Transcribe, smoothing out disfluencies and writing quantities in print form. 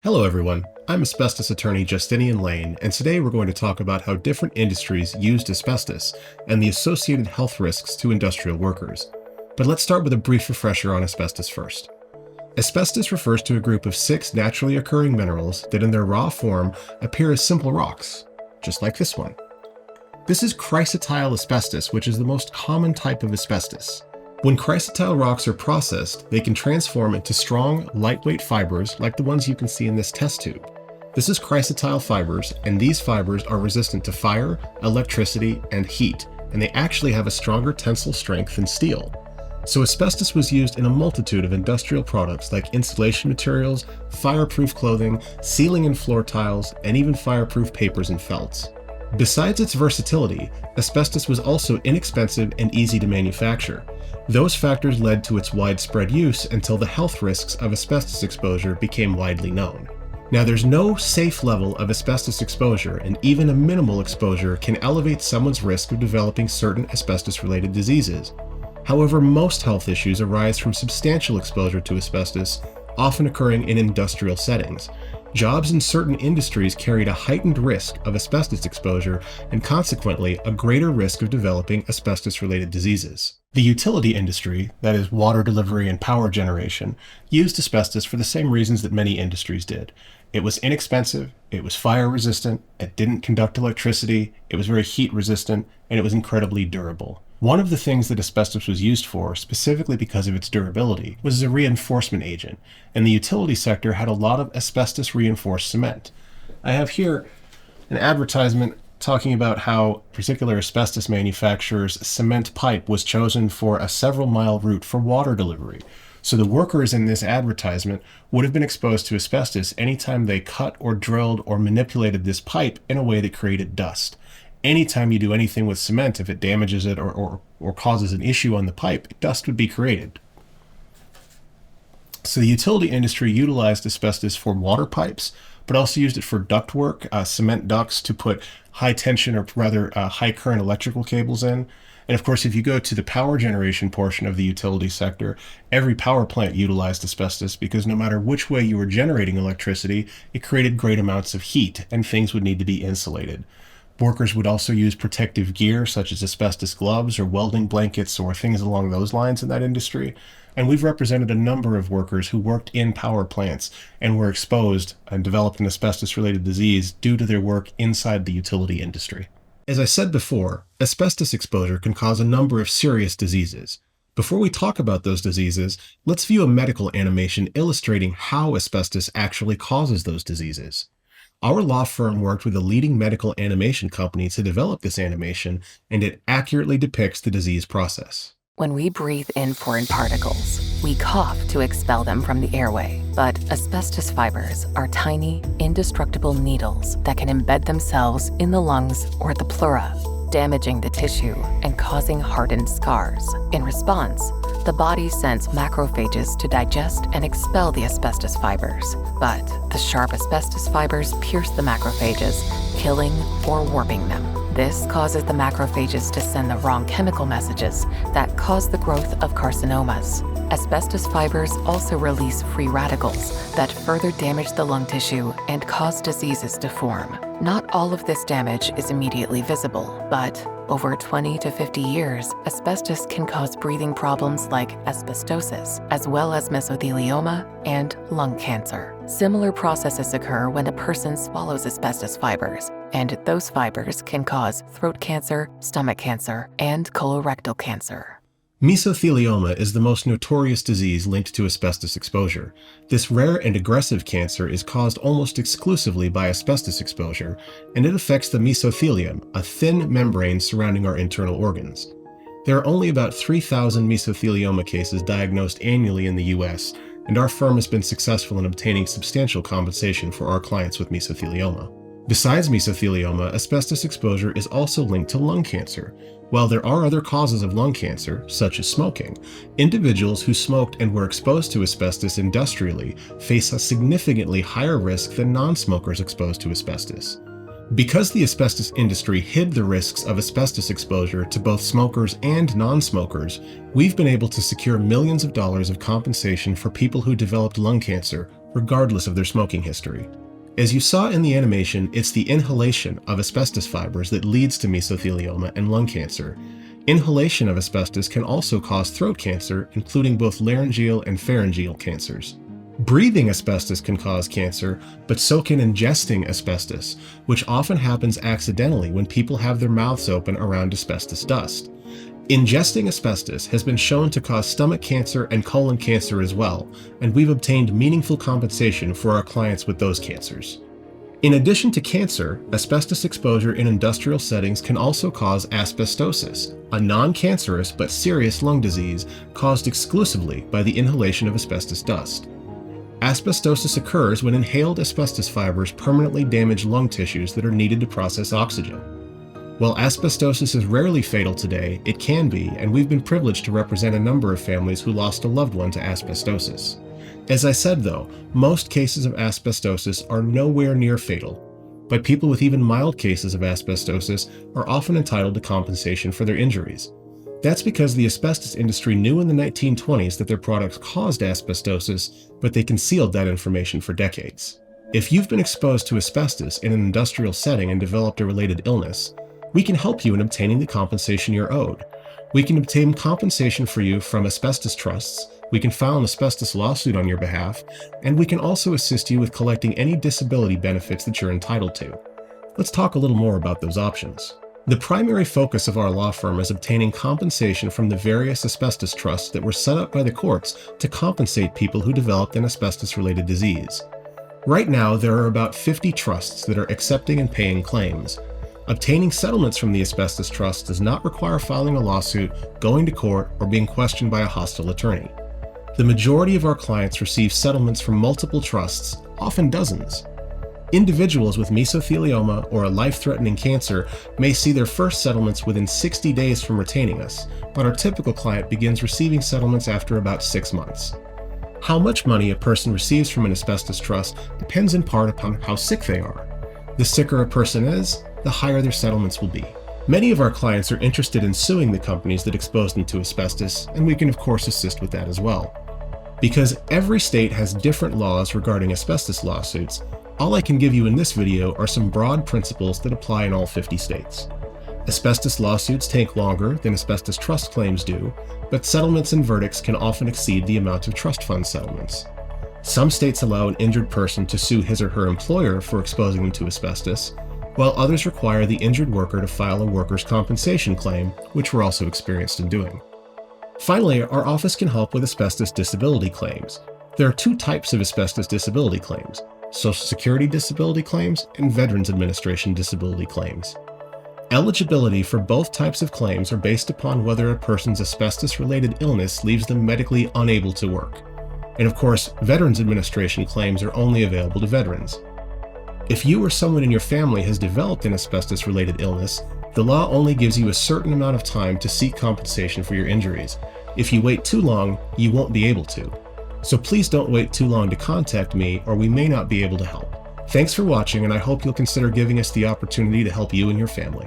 Hello everyone, I'm asbestos attorney Justinian Lane, and today we're going to talk about how different industries used asbestos and the associated health risks to industrial workers. But let's start with a brief refresher on asbestos first. Asbestos refers to a group of 6 naturally occurring minerals that in their raw form appear as simple rocks, just like this one. This is chrysotile asbestos, which is the most common type of asbestos. When chrysotile rocks are processed, they can transform into strong, lightweight fibers like the ones you can see in this test tube. This is chrysotile fibers, and these fibers are resistant to fire, electricity, and heat, and they actually have a stronger tensile strength than steel. So asbestos was used in a multitude of industrial products like insulation materials, fireproof clothing, ceiling and floor tiles, and even fireproof papers and felts. Besides its versatility, asbestos was also inexpensive and easy to manufacture. Those factors led to its widespread use until the health risks of asbestos exposure became widely known. Now, there's no safe level of asbestos exposure, and even a minimal exposure can elevate someone's risk of developing certain asbestos-related diseases. However, most health issues arise from substantial exposure to asbestos, often occurring in industrial settings. Jobs in certain industries carried a heightened risk of asbestos exposure and consequently a greater risk of developing asbestos-related diseases. The utility industry, that is water delivery and power generation, used asbestos for the same reasons that many industries did. It was inexpensive, it was fire resistant, it didn't conduct electricity, it was very heat resistant, and it was incredibly durable. One of the things that asbestos was used for, specifically because of its durability, was as a reinforcement agent, and the utility sector had a lot of asbestos-reinforced cement. I have here an advertisement talking about how a particular asbestos manufacturer's cement pipe was chosen for a several-mile route for water delivery. So the workers in this advertisement would have been exposed to asbestos anytime they cut or drilled or manipulated this pipe in a way that created dust. Anytime you do anything with cement, if it damages it or causes an issue on the pipe, dust would be created. So the utility industry utilized asbestos for water pipes, but also used it for ductwork, cement ducts to put high tension or rather high current electrical cables in. And of course, if you go to the power generation portion of the utility sector, every power plant utilized asbestos because no matter which way you were generating electricity, it created great amounts of heat and things would need to be insulated. Workers would also use protective gear such as asbestos gloves or welding blankets or things along those lines in that industry. And we've represented a number of workers who worked in power plants and were exposed and developed an asbestos-related disease due to their work inside the utility industry. As I said before, asbestos exposure can cause a number of serious diseases. Before we talk about those diseases, let's view a medical animation illustrating how asbestos actually causes those diseases. Our law firm worked with a leading medical animation company to develop this animation, and it accurately depicts the disease process. When we breathe in foreign particles, we cough to expel them from the airway. But asbestos fibers are tiny, indestructible needles that can embed themselves in the lungs or the pleura, damaging the tissue and causing hardened scars. In response, the body sends macrophages to digest and expel the asbestos fibers. But the sharp asbestos fibers pierce the macrophages, killing or warping them. This causes the macrophages to send the wrong chemical messages that cause the growth of carcinomas. Asbestos fibers also release free radicals that further damage the lung tissue and cause diseases to form. Not all of this damage is immediately visible, but over 20 to 50 years, asbestos can cause breathing problems like asbestosis, as well as mesothelioma and lung cancer. Similar processes occur when a person swallows asbestos fibers, and those fibers can cause throat cancer, stomach cancer, and colorectal cancer. Mesothelioma is the most notorious disease linked to asbestos exposure. This rare and aggressive cancer is caused almost exclusively by asbestos exposure, and it affects the mesothelium, a thin membrane surrounding our internal organs. There are only about 3,000 mesothelioma cases diagnosed annually in the US, and our firm has been successful in obtaining substantial compensation for our clients with mesothelioma. Besides mesothelioma, asbestos exposure is also linked to lung cancer. While there are other causes of lung cancer, such as smoking, individuals who smoked and were exposed to asbestos industrially face a significantly higher risk than non-smokers exposed to asbestos. Because the asbestos industry hid the risks of asbestos exposure to both smokers and non-smokers, we've been able to secure millions of dollars of compensation for people who developed lung cancer regardless of their smoking history. As you saw in the animation, it's the inhalation of asbestos fibers that leads to mesothelioma and lung cancer. Inhalation of asbestos can also cause throat cancer, including both laryngeal and pharyngeal cancers. Breathing asbestos can cause cancer, but so can ingesting asbestos, which often happens accidentally when people have their mouths open around asbestos dust. Ingesting asbestos has been shown to cause stomach cancer and colon cancer as well, and we've obtained meaningful compensation for our clients with those cancers. In addition to cancer, asbestos exposure in industrial settings can also cause asbestosis, a non-cancerous but serious lung disease caused exclusively by the inhalation of asbestos dust. Asbestosis occurs when inhaled asbestos fibers permanently damage lung tissues that are needed to process oxygen. While asbestosis is rarely fatal today, it can be, and we've been privileged to represent a number of families who lost a loved one to asbestosis. As I said though, most cases of asbestosis are nowhere near fatal, but people with even mild cases of asbestosis are often entitled to compensation for their injuries. That's because the asbestos industry knew in the 1920s that their products caused asbestosis, but they concealed that information for decades. If you've been exposed to asbestos in an industrial setting and developed a related illness, we can help you in obtaining the compensation you're owed. We can obtain compensation for you from asbestos trusts, we can file an asbestos lawsuit on your behalf, and we can also assist you with collecting any disability benefits that you're entitled to. Let's talk a little more about those options. The primary focus of our law firm is obtaining compensation from the various asbestos trusts that were set up by the courts to compensate people who developed an asbestos-related disease. Right now, there are about 50 trusts that are accepting and paying claims. Obtaining settlements from the asbestos trust does not require filing a lawsuit, going to court, or being questioned by a hostile attorney. The majority of our clients receive settlements from multiple trusts, often dozens. Individuals with mesothelioma or a life-threatening cancer may see their first settlements within 60 days from retaining us, but our typical client begins receiving settlements after about 6 months. How much money a person receives from an asbestos trust depends in part upon how sick they are. The sicker a person is, the higher their settlements will be. Many of our clients are interested in suing the companies that exposed them to asbestos, and we can of course assist with that as well. Because every state has different laws regarding asbestos lawsuits, all I can give you in this video are some broad principles that apply in all 50 states. Asbestos lawsuits take longer than asbestos trust claims do, but settlements and verdicts can often exceed the amount of trust fund settlements. Some states allow an injured person to sue his or her employer for exposing them to asbestos, while others require the injured worker to file a workers' compensation claim, which we're also experienced in doing. Finally, our office can help with asbestos disability claims. There are 2 types of asbestos disability claims: Social Security disability claims and Veterans Administration disability claims. Eligibility for both types of claims are based upon whether a person's asbestos-related illness leaves them medically unable to work. And of course, Veterans Administration claims are only available to veterans. If you or someone in your family has developed an asbestos-related illness, the law only gives you a certain amount of time to seek compensation for your injuries. If you wait too long, you won't be able to. So please don't wait too long to contact me, or we may not be able to help. Thanks for watching, and I hope you'll consider giving us the opportunity to help you and your family.